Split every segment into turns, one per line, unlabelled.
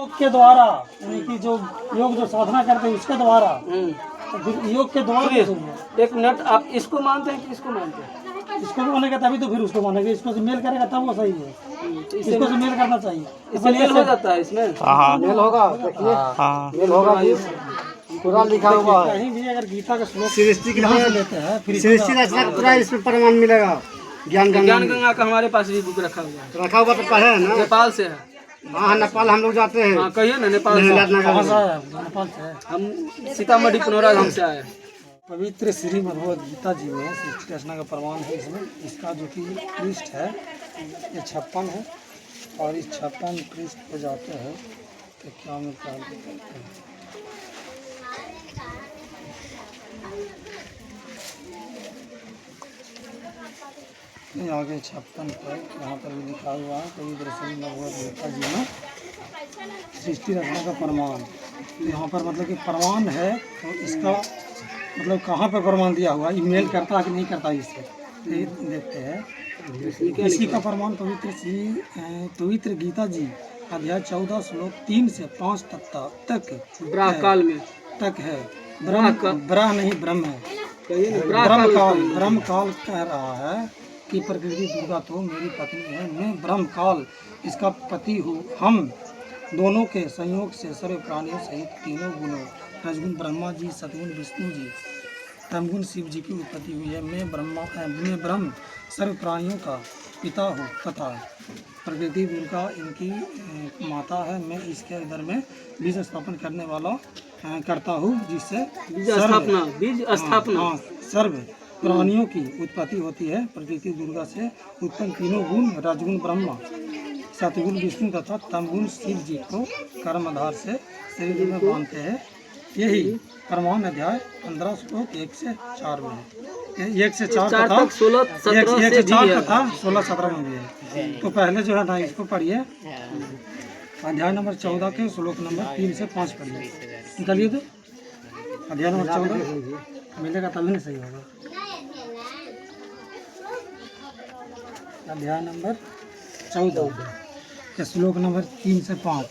योग के द्वारा, यानी कि जो योग जो साधना करते हैं उसके द्वारा, तो फिर योग के द्वारा कैसे हुआ?
एक मिनट, आप इसको मानते हैं कि इसको मानते हैं?
इसको भी मानेगा तभी तो फिर उसको मानेगा, इसको से मेल करेगा तब वो सही है,
तो
इसको से मेल करना चाहिए।
इससे मेल हो जाता है इसमें?
मेल होगा, देखिए मेल होगा जी, पूरा लिखा हुआ है।
कहीं भी अगर गीता का श्लोक
सृष्टि के
यहाँ से लेते हैं फिर
सृष्टि रचना का पूरा इसमें प्रमाण मिलेगा। ज्ञान
ज्ञान गंगा का हमारे पास भी बुक रखा हुआ है,
रखा हुआ तो पढ़े है ना।
नेपाल से है।
हाँ नेपाल हम लोग जाते हैं।
हाँ कहिए ना, नेपाल से।
कहाँ से आया? नेपाल से है।
हम सीतामढ़ी पुनौरा धाम से आए।
पवित्र श्री भगवद गीता जी में सृष्टि रचना का प्रमाण है इसमें। इसका जो कि पृष्ठ है ये 56 है, और इस 56 पृष्ठ पे जाते हैं तो क्या मिलता है? आगे 56 पर यहाँ पर भी लिखा हुआ है पवित्र श्री भगवद गीता जी में सृष्टि रचना का प्रमाण। तो यहाँ पर मतलब कि प्रमाण है, तो इसका मतलब कहाँ पर प्रमाण दिया हुआ, ईमेल करता है कि नहीं करता, इससे देखते हैं। इसी का प्रमाण पवित्र गीता जी अध्याय 14 श्लोक 3 से 5 तक
ब्राह काल में
तक है। ब्राह नहीं ब्रह्म है, ब्रह्म काल कह रहा है कि प्रकृति दुर्गा तो मेरी पत्नी है, मैं ब्रह्म काल इसका पति हूँ। हम दोनों के संयोग से सर्व प्राणियों सहित तीनों गुणों रजगुण ब्रह्मा जी, सतगुण विष्णु जी, तमगुण शिव जी की उत्पत्ति हुई है। मैं ब्रह्म सर्व प्राणियों का पिता हूँ तथा प्रकृति दुर्गा इनकी माता है। मैं इसके इधर में बीज स्थापन करने वाला करता हूँ, जिससे
बीज स्थापना
सर्व प्राणियों की उत्पत्ति होती है। प्रकृति दुर्गा से उत्पन्न तीनों गुण रजगुण ब्रह्मा, सतगुण विष्णु तथा तमगुण शिव जी को कर्म आधार से शरीर में बांधते हैं। यही प्रमाण अध्याय 15 श्लोक 1 से 4 में है। 1 से 4 तथा 16-17 में भी है। तो पहले जो है ना इसको पढ़िए, अध्याय नंबर 14 के श्लोक नंबर 3 से 5 पढ़िए। निकालिए तो अध्याय नंबर 14 मिलेगा तभी नहीं सही होगा। अध्याय नंबर 14 के श्लोक नंबर 3 से 5।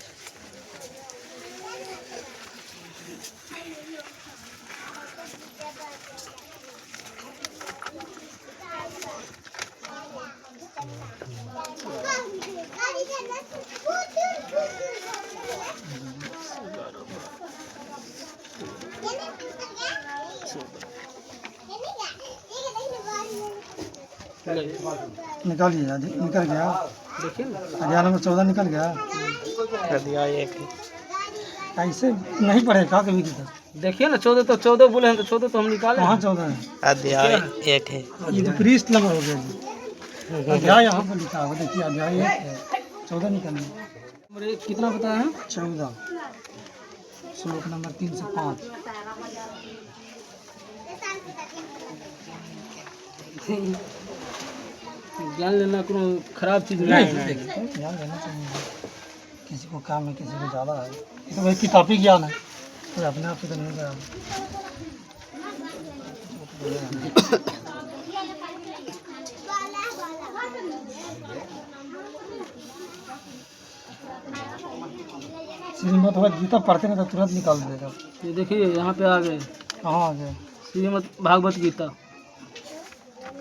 निकालिए, निकल गया।
देखिए ना,
अध्याय नंबर 14 निकल गया।
अध्याय 1
ऐसे नहीं पढ़ेगा कभी किधर।
देखिए ना, 14 तो 14 बोले हैं, तो 14 तो हम निकाले।
कहाँ 14 है?
अध्याय 1 है।
ये तो पृष्ठ नंबर हो गया जी। अध्याय यहाँ पर लिखा हुआ देखिए, अध्याय 1 है, 14 निकलना।
कितना बताया है?
14 श्लोक नंबर 3 से 5।
ज्ञान लेना कोनो खराब चीज
नहीं, ध्यान देना चाहिए। किसी को काम है, किसी को ज़्यादा है। ये तो भाई किताबी ज्ञान है, तो अपने आप से तो नहीं ज्ञान। श्रीमद् भगवद गीता पढ़ते ना तो तुरंत निकाल देगा।
ये देखिए यहाँ पे आ गए,
कहाँ आ गए?
श्रीमद् भागवत गीता।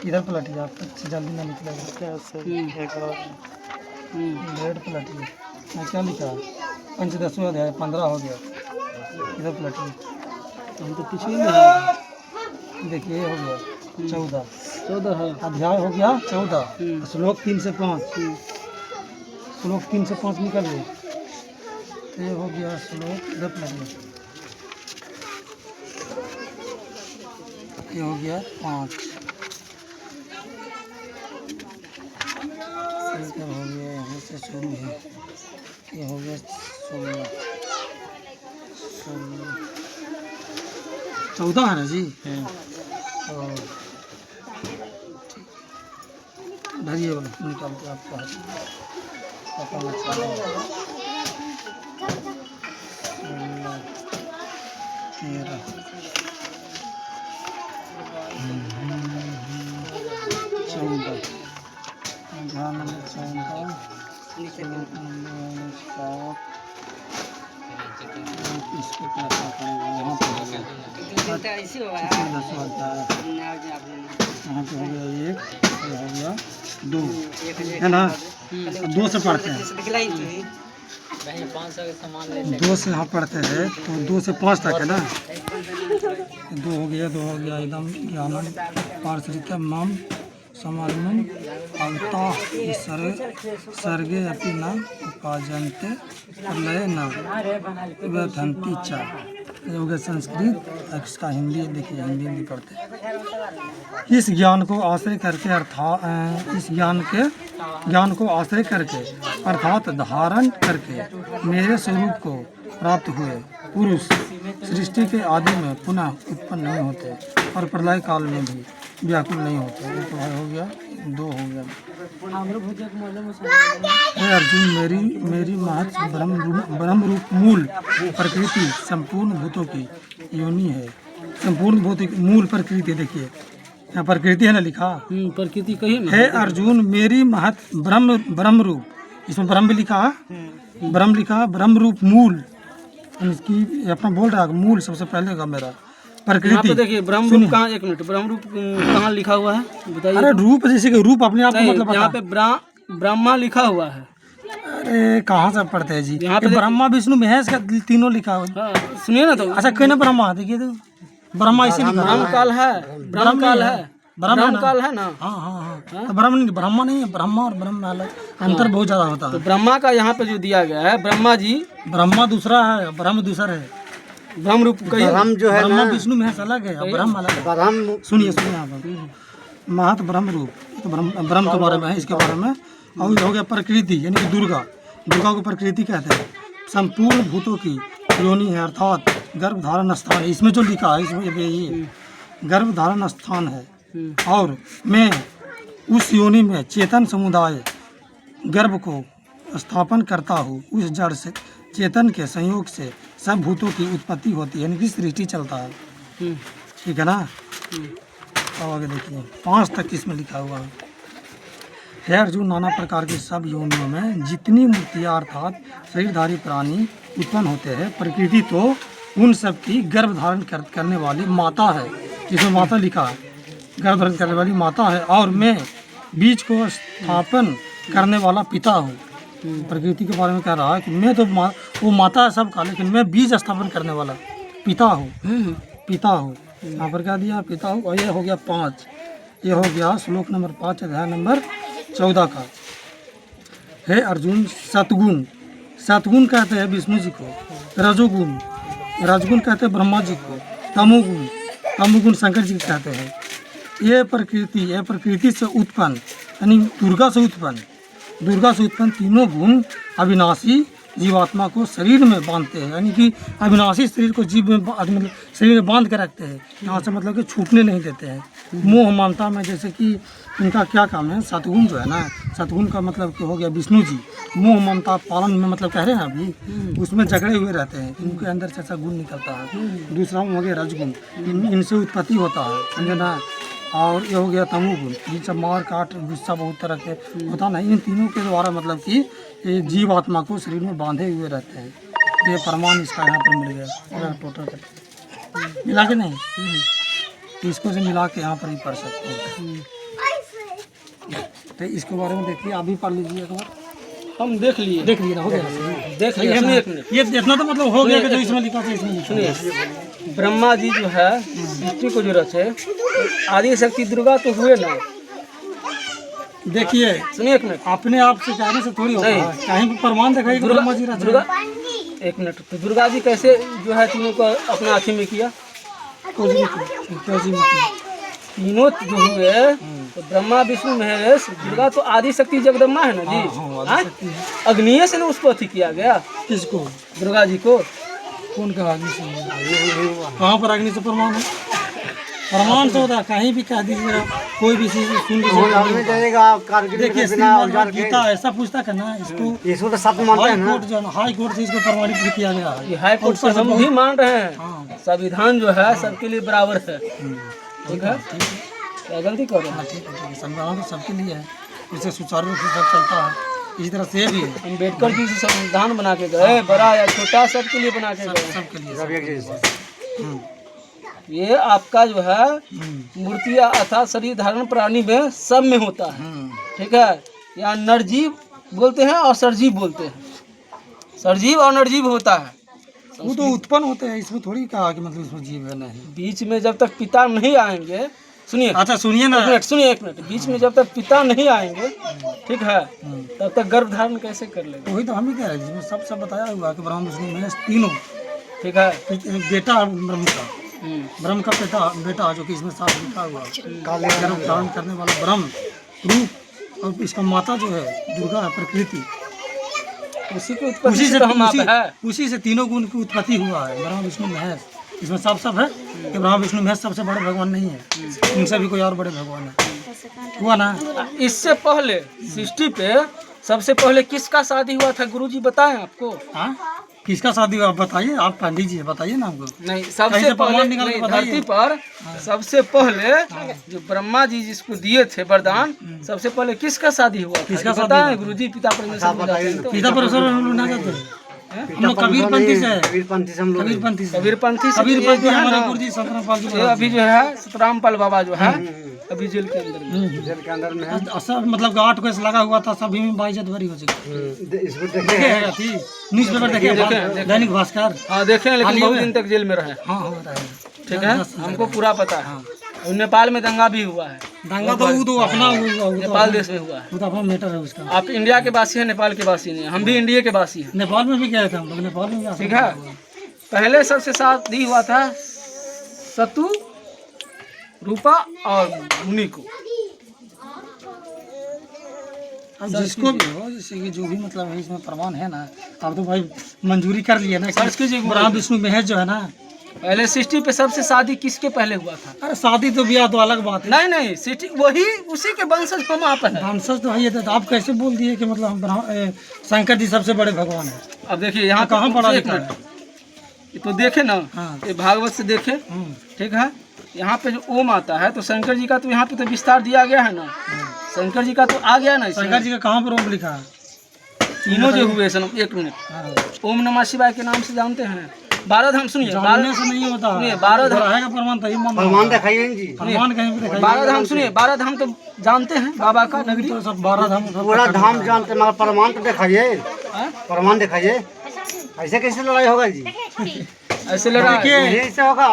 इधर पलटिए, आप से जल्दी ना निकलेगा। रेड पलटिए, मैं क्या लिखा है? पंचदशवां अध्याय 15 हो गया। इधर पलटिए,
तो हम तो पीछे ही में है।
देखिए ये हो गया 14
है।
अध्याय हो गया 14 श्लोक 3 से 5। श्लोक 3 से 5 निकल गए। तो ये हो गया श्लोक, इधर पलटिए, ये हो गया 5। इधर हो गया, यहाँ से शुरू है, ये हो गया 16 14 है ना जी। और धरिए वाला निकाल के आपको पता नहीं चला। 14 ध्यान नंबर 14 7
इसको क्या कहते हैं, यहाँ पे हो गया तीसरा स्वाध्याय, यहाँ पे हो गया 1, ये हो गया 2, है ना। अब 2 से पढ़ते हैं, 2 से यहाँ पढ़ते हैं तो 2 से 5 तक है ना। 2 हो गया एकदम ज्ञानम पार्षरितम मम समागमन अवता सर्गे अपि न उपाजन्ते प्रलय न व्यथन्ति च। ये हो गया संस्कृत। इसका हिंदी देखिए, हिंदी में पढ़ते हैं। इस ज्ञान को आश्रय करके इस ज्ञान को आश्रय करके अर्थात धारण करके मेरे स्वरूप को प्राप्त हुए पुरुष सृष्टि के आदि में पुनः उत्पन्न नहीं होते और प्रलय काल में भी व्याकुल नहीं होते। ये तो हो गया 2 हो गया। हे अर्जुन, मेरी महत्व ब्रह्म रूप मूल प्रकृति संपूर्ण भूतों की योनि है। संपूर्ण भूतों की मूल प्रकृति, देखिए यहाँ प्रकृति है ना लिखा,
प्रकृति कही ना।
हे अर्जुन, मेरी महत्व ब्रह्म रूप, इसमें ब्रह्म भी लिखा है, ब्रह्म लिखा, ब्रह्म रूप मूल, इसकी अपना बोल रहा है मूल सबसे पहले का मेरा प्रकृति।
देखिए ब्रह्म रूप कहाँ, 1 मिनट, ब्रह्म रूप कहाँ लिखा हुआ है बताइए।
अरे रूप जैसे कि रूप अपने आप को मतलब
यहाँ पे ब्रह्मा लिखा हुआ है।
अरे कहाँ से पढ़ते हैं जी, यहाँ पे ब्रह्मा विष्णु महेश का तीनों लिखा हुआ है।
सुनिए ना तो।
अच्छा कोई ना ब्रह्मा, देखिए तो ब्रह्मा इसी लिखा
ब्रह्म काल है, ब्रह्म काल है, ब्रह्म काल है ना।
हाँ हाँ हाँ, तो ब्रह्मा नहीं है, ब्रह्मा और ब्रह्म अलग, अंतर बहुत ज्यादा होता है।
तो ब्रह्मा का यहाँ पे जो दिया गया है, ब्रह्मा जी,
ब्रह्मा दूसरा है, ब्रह्म दूसरा है।
ब्रह्म रूप
ब्रह्म जो है
ब्रह्मा विष्णु महेश अलग है, ब्रह्म अलग है।
ब्रह्म
सुनिए यहाँ पर महत ब्रह्म रूप, तो ब्रह्म के बारे में है, इसके बारे में। और ये हो गया प्रकृति, यानी कि दुर्गा को प्रकृति कहते हैं। संपूर्ण भूतों की योनि है, अर्थात गर्भ धारण स्थान है। इसमें जो लिखा है, इसमें ये गर्भ धारण स्थान है। और मैं उस योनि में चेतन समुदाय गर्भ को स्थापन करता हूँ। उस जड़ से चेतन के संयोग से सब भूतों की उत्पत्ति होती है, यानी कि सृष्टि चलता है। ठीक है ना। अब आगे देखिए 5 तक इसमें लिखा हुआ है। हे अर्जुन, नाना प्रकार के सब योनियों में जितनी मूर्तियाँ अर्थात शरीरधारी प्राणी उत्पन्न होते हैं, प्रकृति तो उन सब की गर्भ धारण करने वाली माता है। जिसमें माता लिखा है, गर्भ धारण करने वाली माता है। और मैं बीज को स्थापन करने वाला पिता हूँ। प्रकृति के बारे में कह रहा है कि मैं तो वो माता है सबका, लेकिन मैं बीज स्थापन करने वाला पिता हूँ। यहाँ पर क्या दिया, पिता हूँ। और ये हो गया 5, ये हो गया श्लोक नंबर 5 अध्याय नंबर 14 का। हे अर्जुन, सतगुण कहते हैं विष्णु जी को, रजगुण कहते हैं ब्रह्मा जी को, तमोगुण शंकर जी को कहते हैं। ये प्रकृति से उत्पन्न, यानी दुर्गा से उत्पन्न तीनों गुण अविनाशी जीवात्मा को शरीर में बांधते हैं। यानी कि अविनाशी शरीर को जीव में मतलब शरीर में बांध के रखते हैं। यहाँ से मतलब कि छूटने नहीं देते हैं। मोह मानता में, जैसे कि इनका क्या काम है, सतगुण जो है ना, सतगुण का मतलब हो गया विष्णु जी। मोह ममता पालन में मतलब कह रहे हैं अभी, उसमें झगड़े हुए रहते हैं, इनके अंदर से ऐसा गुण निकलता है। दूसरा हो गया रजगुण, इनसे उत्पत्ति होता है, समझे ना। और ये हो गया तमोगुण, जिनसे मार काट गुस्सा बहुत तरह के होता ना। इन तीनों के द्वारा मतलब कि ये जीव आत्मा को शरीर में बांधे हुए रहते हैं। ये प्रमाण इसका यहाँ पर मिल गया टोटल मिला के नहीं, तो इसको से मिला के यहाँ पर ही पढ़ सकते हैं। तो इसके बारे में देखिए, आप भी पढ़ लीजिए एक बार।
हम देख लिए
ना, हो गया
देख लिए।
ये देखना तो मतलब हो गया कि जो इसमें लिखा था इसमें
सुनिए, ब्रह्मा जी जो है सृष्टि को जो रचे, आदि शक्ति दुर्गा तो हुए ना।
देखिए
सुनिए 1 मिनट,
अपने आप से कहने से थोड़ी होता है, कहीं पर प्रमाण दिखाई ब्रह्मा जी रचे।
दुर्गा 1 मिनट, तो दुर्गा जी कैसे जो है तीनों को अपना अथी में किया, तीनों जो हुए, तो ब्रह्मा विष्णु महेश, दुर्गा तो आदि शक्ति जगदम्बा है ना जी। अग्नि से ना उसको अथी किया गया,
किसको,
दुर्गा जी को।
कौन कहा अग्नि से? कहाँ पर अग्नि से प्रमाण है? प्रमाण तो होता है, कहीं भी कह दीजिए, कोई भी चीज सुन लीजिए। देखिए गीता ऐसा पूछता है ना, इसको तो सत्य मानते हैं ना, हाई कोर्ट से इसको प्रमाणित भी किया गया है।
ये हाई कोर्ट से हम भी मान रहे हैं, संविधान जो है सबके लिए बराबर है। ठीक है, क्या गलती कर रहे हैं?
ठीक है, संविधान तो सबके लिए है, इससे सुचारू रूप से सब चलता है। इसी तरह से भी है,
अम्बेडकर जी से संविधान बना के गए, बड़ा या छोटा सबके लिए बना के गए।
सबके लिए।
ये आपका जो है मूर्ति अर्थात शरीर धारण प्राणी में सब में होता है, ठीक है। यहाँ नरजीव बोलते हैं और सरजीव बोलते हैं, सरजीव और नरजीव होता है।
वो तो उत्पन्न होते हैं, इसमें थोड़ी कहा कि मतलब इसमें जीव है नहीं।
बीच में जब तक पिता नहीं आएंगे, सुनिए
अच्छा सुनिए ना,
सुनिए एक मिनट, बीच में जब तक पिता नहीं आएंगे, ठीक है, तब तक गर्भ धारण कैसे कर लेंगे?
वही तो हम ही कह रहे हैं, जिसमें सब बताया हुआ है कि ब्रह्म विष्णु महेश तीनों,
ठीक है।
बेटा ब्रह्म का, ब्रह्म का बेटा जो कि इसमें साफ लिखा हुआ है, गर्भ धारण करने वाला ब्रह्म रूप, और इसका माता जो है दुर्गा है, प्रकृति,
उसी के उत्पत्ति से तो हम आप है।
उसी से तीनों गुण की उत्पत्ति हुआ है, ब्रह्म विष्णु महेश। इसमें सब है कि ब्रह्म विष्णु महेश सबसे बड़े भगवान नहीं है, उनसे भी कोई और बड़े भगवान है, हुआ ना।
इससे पहले सृष्टि पे सबसे पहले किसका शादी हुआ था गुरुजी बताएं आपको?
हाँ, किसका शादी हुआ बताइए, आप पंडित जी बताइए ना हमको।
नहीं, सबसे पहले नहीं, धरती पर सबसे पहले जो ब्रह्मा जी जिसको दिए थे वरदान, सबसे पहले किसका शादी हुआ था?
किसका
बताएं गुरुजी। पिता परमेश्वर,
पिता परमेश्वर हम लोग ना कहते, हम लोग कबीरपंथी से, कबीरपंथी से,
कबीरपंथी
हमारे गुरुजी सतरामपाल जी,
अभी जो है सतरामपाल बाबा जो है अभी जेल के अंदर में है।
सब मतलब 8 केस लगा हुआ था, सभी में बाइज्जत भरी हो चुकी। न्यूज पेपर देखे, दैनिक भास्कर,
हाँ देखे, लेकिन बहुत दिन तक जेल में रहे।
हाँ
ठीक है, हमको पूरा पता है। और नेपाल में दंगा भी हुआ है।
दंगा तो वो तो अपना
नेपाल देश में हुआ है,
वो तो अपना मैटर है उसका।
आप इंडिया के वासी हैं, नेपाल के वासी नहीं, हम भी इंडिया के वासी हैं।
नेपाल में भी गए थे हम लोग, नेपाल में भी,
ठीक है। पहले सबसे शादी हुआ था सतु, रूपा और मुनि को।
अब जिसको भी हो, जैसे कि जो भी मतलब है इसमें प्रमाण है ना, आप तो भाई मंजूरी कर लिए ना,
सर्च कीजिए
ब्रह्म विष्णु महेश जो है ना।
पहले सृष्टि पे सबसे शादी किसके पहले हुआ था?
अरे शादी तो ब्याह तो अलग बात है।
नहीं, सृष्टि वही उसी के वंशज हम आप हैं।
वंशज तो है ये, तो आप कैसे बोल दिए कि मतलब हम शंकर जी सबसे बड़े भगवान है?
अब देखिए यहाँ
कहाँ पढ़ा लिखा है?
तो देखे ना,
हाँ।
ये भागवत से देखे, ठीक है। यहाँ पे जो ओम आता है तो शंकर जी का तो यहाँ पे तो विस्तार दिया गया है ना, शंकर जी का तो आ गया ना।
शंकर जी का कहाँ पर ओम लिखा है?
तीनों जो हुए सन, एक मिनट, ओम नमः शिवाय के नाम से जानते हैं? 12 धाम सुनिए, 12
से नहीं होता,
सुनिए 12 धाम
रहेगा प्रमाण, तो प्रमाण दिखाइए जी, प्रमाण कहीं भी दिखाइए।
12 धाम सुनिए, 12 धाम तो जानते हैं, बाबा का नगरी
तो सब 12 धाम,
पूरा धाम जानते, मगर प्रमाण तो दिखाइए, प्रमाण दिखाइए। ऐसे कैसे लड़ाई होगा जी?
ऐसे लड़ाई
ऐसे होगा,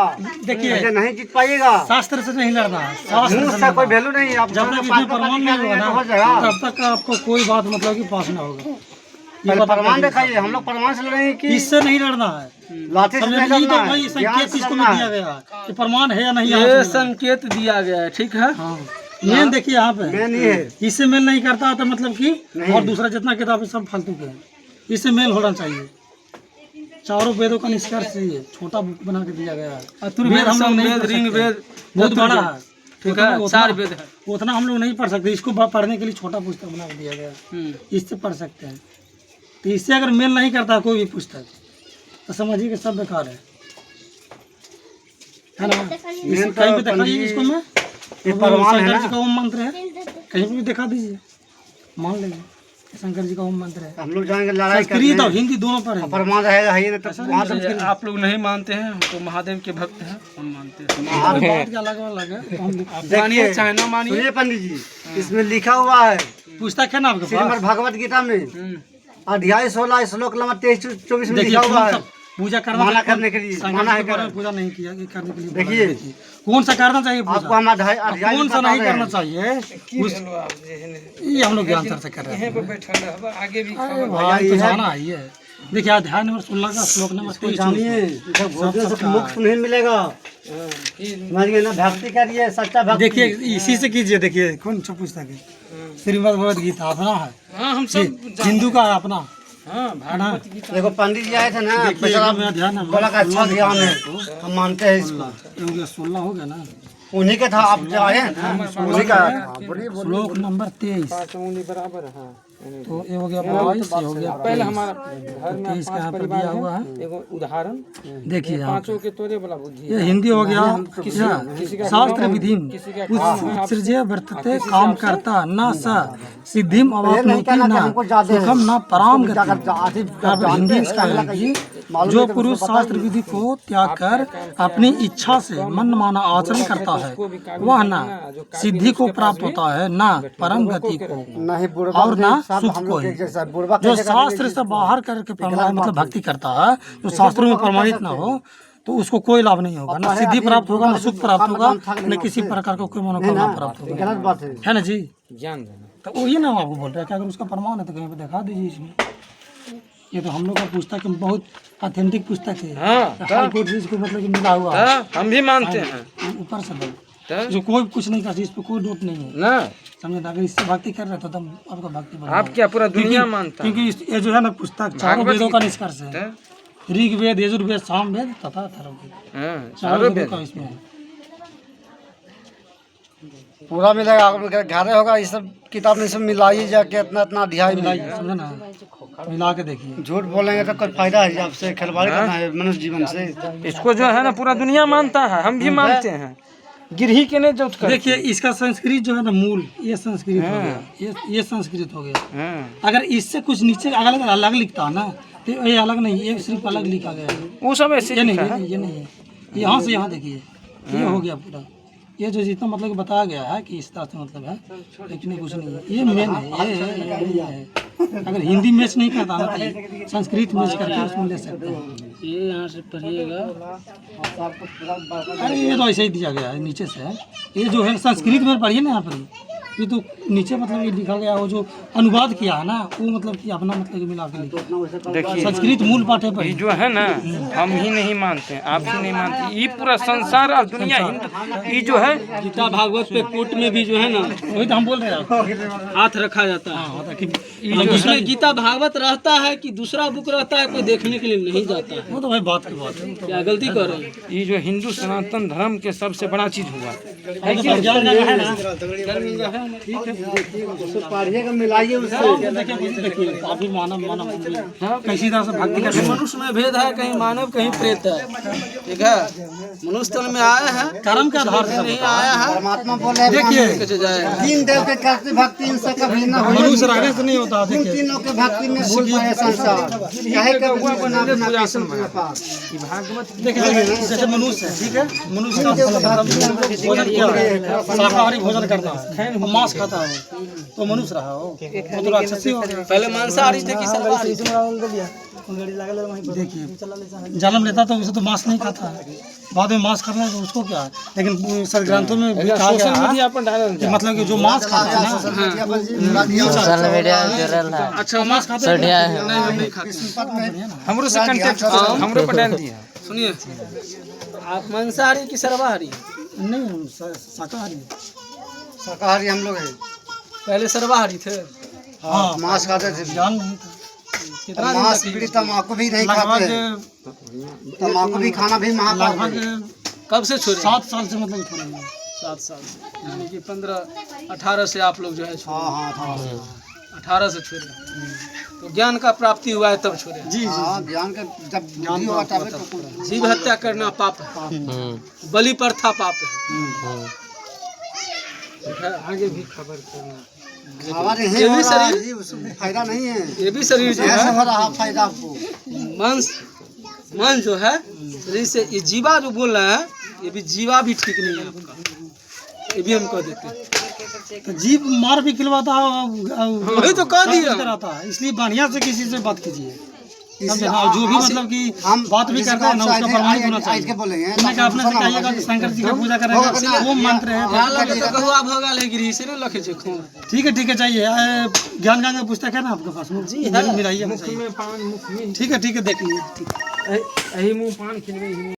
देखिए
ऐसे नहीं जीत पाइएगा।
शास्त्र से नहीं लड़ना, शास्त्र
मुंह से कोई वैल्यू नहीं। आप
जब तक इसमें प्रमाण नहीं होगा ना, तब तक आपको कोई बात मतलब कि पास ना होगा।
प्रमाण दिखाइए, हम लोग प्रमाण से लड़ेंगे कि
इससे नहीं लड़ना है,
लाठी से नहीं
समझे? तो
लड़ना
भाई
है,
संकेत इसको में दिया गया है कि प्रमाण है या नहीं,
ये संकेत दिया गया है, ठीक है।
हाँ, मेन देखिए यहाँ पे
मैं नहीं है,
इससे मेल नहीं करता तो मतलब कि और दूसरा जितना किताब है सब फालतू के हैं, इससे मेल होना चाहिए। चारों वेदों का निष्कर्ष है, छोटा बुक बना के दिया गया है।
वेद, हम लोग वेद, ऋग वेद
बहुत बड़ा है,
ठीक है, 4 वेद है,
उतना हम लोग नहीं पढ़ सकते, इसको पढ़ने के लिए छोटा पुस्तक बना के दिया गया है, इससे पढ़ सकते हैं। तो इससे अगर मेल नहीं करता कोई भी पुस्तक तो समझिए कि सब बेकार है ना। कहीं पे दिखाइए इसको, मैं शंकर जी का ओम मंत्र है, कहीं पे भी दिखा दीजिए, मान लीजिए शंकर जी का ओम मंत्र है।
हम लोग जाएंगे लड़ाई
संस्कृत और हिंदी दोनों पर है,
प्रमाण रहेगा ही नहीं, तो वहाँ से
आप लोग नहीं मानते हैं, हम तो महादेव के भक्त हैं, हम मानते हैं।
बात क्या अलग अलग है, तो हम
आप मानिए चाहे ना मानिए।
सुनिए पंडित जी, इसमें लिखा हुआ है,
पुस्तक है ना आपके
श्रीमद्
पास,
भगवत गीता में अध्याय 16 श्लोक नंबर 23-24 में
देखिए
लिखा हुआ है,
पूजा करना
माना करने के लिए,
शंकर
माना
जी
है
के बारे में
करना।
पूजा नहीं किया कि करने के लिए
देखिए,
देखिए कौन सा करना चाहिए
आपको
पूजा,
हम अध्याय
कौन सा
बता
नहीं
रहे हैं।
करना चाहिए, ये हम लोग ज्ञान चर्चा कर रहे हैं। अरे भाई तो जाना है ये, देखिए अध्याय नंबर 16 का श्लोक नंबर 23
जानिए, भोजन से मोक्ष नहीं मिलेगा, समझिए ना। भक्ति करिए, सच्चा भक्ति।
देखिए इसी से कीजिए, देखिए कौन सा पुस्तक है, श्रीमद् भगवत गीता अपना है,
हाँ, हम सब
हिंदू का है अपना,
देखो पंडित जी आए थे ना, बेचारा बोला का अच्छा ध्यान है, हम मानते हैं इसको।
16 हो गया ना,
उन्हीं का था, आप जो आए हैं ना, उन्हीं का था।
श्लोक नंबर 23, तो ये हो गया 22, ये हो गया
पहले
23।
हमारा घर में
23 का यहाँ
5
पर
परिवार
दिया हुआ है।
है। एगो उदाहरण
देखिए यहाँ
पांचों के तोड़े वाला बुद्धि
ये हिंदी हो गया शास्त्र विधि उत्सृज्य वर्तते काम करता न स सिद्धिम अवाप्नोति न सुखम न पराम गति। अब हिंदी इसका है कि जो पुरुष शास्त्र विधि को त्याग कर अपनी इच्छा से मन माना आचरण करता है वह न सिद्धि को प्राप्त होता है न परम गति को
नहीं
और ना सुख को ही। जो शास्त्र से बाहर करके प्रमाण मतलब भक्ति करता है, जो शास्त्रों में प्रमाणित ना हो तो उसको कोई लाभ नहीं होगा, ना सिद्धि प्राप्त होगा, ना सुख प्राप्त होगा, न किसी प्रकार का कोई मनोकामना प्राप्त होगा।
गलत बात है
है ना जी?
ज्ञान देना।
तो वही ना आपको बोल रहे हैं कि अगर उसका प्रमाण है तो कहीं पे दिखा दीजिए इसमें। ये तो हम लोग का पुस्तक है, बहुत ऑथेंटिक पुस्तक है। हाई कोर्ट से इसको मतलब कि मिला हुआ है।
हम भी मानते हैं
ऊपर से दो जो कोई कुछ नहीं कर, इस पे कोई डोट नहीं है,
ना।
समझे? अगर इससे भक्ति कर रहे हो तो आपका भक्ति बढ़ेगा।
आप क्या पूरा दुनिया मानता है?
क्योंकि ये जो है ना पुस्तक चारों वेदों का निष्कर्ष है। ऋग्वेद, यजुर्वेद, सामवेद तथा अथर्ववेद, चारों वेदों का इसमें है।
पूरा मिलेगा, घरे होगा ये सब किताब में सब मिलाई जाके इतना इतना अध्याय मिलाइए,
समझे ना? मिला के देखिए।
झूठ बोलेंगे तो कोई फायदा है आपसे? खिलवाड़ करना है मनुष्य जीवन से।
इसको जो है ना पूरा दुनिया मानता है, हम भी मानते हैं। गिरही के ने जो
देखिए इसका संस्कृत जो है ना मूल, ये संस्कृत हो गया, ये संस्कृत हो गया। अगर इससे कुछ नीचे अलग अलग लिखता है ना तो ये अलग नहीं, ये सिर्फ अलग लिखा गया है।
वो सब ऐसे
ये नहीं है, ये नहीं है। यहाँ से यहाँ देखिए, ये हो गया पूरा। ये जो जितना मतलब कि बताया गया है कि इस तरह से मतलब है, लेकिन कुछ नहीं है। ये मेन है, ये है। अगर हिंदी मैच नहीं करता ना तो संस्कृत मैच करके उसमें ले सकते हैं।
ये यहाँ से पढ़िएगा।
अरे ये तो ऐसे ही दिया गया है नीचे से। ये जो है संस्कृत में पढ़िए ना यहाँ पर, ये तो नीचे मतलब ये लिखा गया, वो जो अनुवाद किया है ना वो मतलब कि अपना मतलब कि मिला के लिखा।
देखिए
संस्कृत मूल पाठ है पर
ये जो है ना, हम ही नहीं मानते, आप ही नहीं मानते, ये पूरा संसार और दुनिया हिंदू, ये जो है
गीता भागवत पे कोर्ट में भी जो है ना
वही तो हम बोल रहे हैं।
हाथ रखा जाता है। उसमें गीता भागवत रहता है कि दूसरा बुक रहता है, कोई देखने के लिए नहीं जाता है।
वो तो भाई बात की बात है।
क्या गलती कर रहे हैं?
ये जो हिंदू सनातन धर्म के सबसे बड़ा चीज हुआ
है कि विज्ञान का है ना,
पढ़िएगा मिलाइए उससे।
देखिए अभी मानव कैसी तरह से भक्ति करते हैं।
मनुष्य में भेद है, कहीं मानव कहीं प्रेत है। ठीक है, मनुष्य तन में आया है,
कर्म के आधार से
नहीं आया है।
परमात्मा बोले
देखिए
कैसे जाएगा?
तीन देव के करते भक्ति इनसे कभी न हो।
मनुष्य रहने से नहीं होता।
उन
देखिए
तीनों के भक्ति में भूल पाए संसार, कहे के बना बना किस्म के पास।
देखिए जैसे मनुष्य है, ठीक है, मनुष्य का भोजन क्या है? शाकाहारी भोजन करता है, मांस खाता है, तो मनुष्य रहा हो, वो तो राक्षसी हो गया।
पहले मांसाहारी थे कि सर्वाहारी?
देखिए जन्म लेता तो उसे तो मांस नहीं खाता है, बाद में मांस करना है तो उसको क्या है। लेकिन सर ग्रंथों में भी कहा गया है कि मतलब कि जो मांस खाता है ना,
सोशल मीडिया जोड़ल है।
अच्छा,
मांस खाता है
नहीं, नहीं खाता।
हमरो से कंटेक्ट हमरो पर डाल दिया।
सुनिए, आप मांसाहारी की सर्वाहारी?
नहीं, हम शाकाहारी।
शाकाहारी हम लोग हैं।
पहले सर्वाहारी थे।
हाँ,
मांस खाते थे,
ज्ञान नहीं था।
कितना
मांस बीड़ी तम्बाकू भी नहीं खाते,
लगभग
तम्बाकू भी खाना भी महापाप है।
लगभग
कब से छोड़े?
7 साल से मतलब छोड़े हैं।
7 साल से, यानी कि 15-18 से आप लोग जो है छोड़े।
हाँ हाँ
18 से छोड़े, तो ज्ञान का प्राप्ति हुआ है तब छोड़े।
जी
हाँ, ज्ञान का जब ज्ञान हुआ तब तो कुछ
जीव हत्या करना पाप है, बलि प्रथा पाप है। ठीक है, आगे भी खबर करना।
हमारे
ये भी शरीर,
जी उसमें फायदा नहीं है।
ये भी शरीर जो
ऐसे
है,
हो रहा फायदा आपको।
मन जो है शरीर से, ये जीवा जो बोल रहा है, ये भी जीवा भी ठीक नहीं है आपका, ये भी हम कह देते हैं।
तो जीव मार भी खिलवाता है,
वही तो कह दिया।
कराता है, इसलिए बढ़िया से किसी से बात कीजिए, समझे ना? और जो भी मतलब कि
हम
बात भी करते हैं ना उसका प्रमाणित होना चाहिए।
बोलेंगे
हमने कहा अपने से कहिएगा कि शंकर जी का पूजा करेंगे, वो मंत्र है।
यहाँ लगे तो कहुआ भोगा ले गिरी से नहीं लखे छे खून।
ठीक है चाहिए। ज्ञान का पुस्तक है ना आपके पास में? जी मिलाइए। ठीक है देख लीजिए।
यही मुंह पान खिलवे।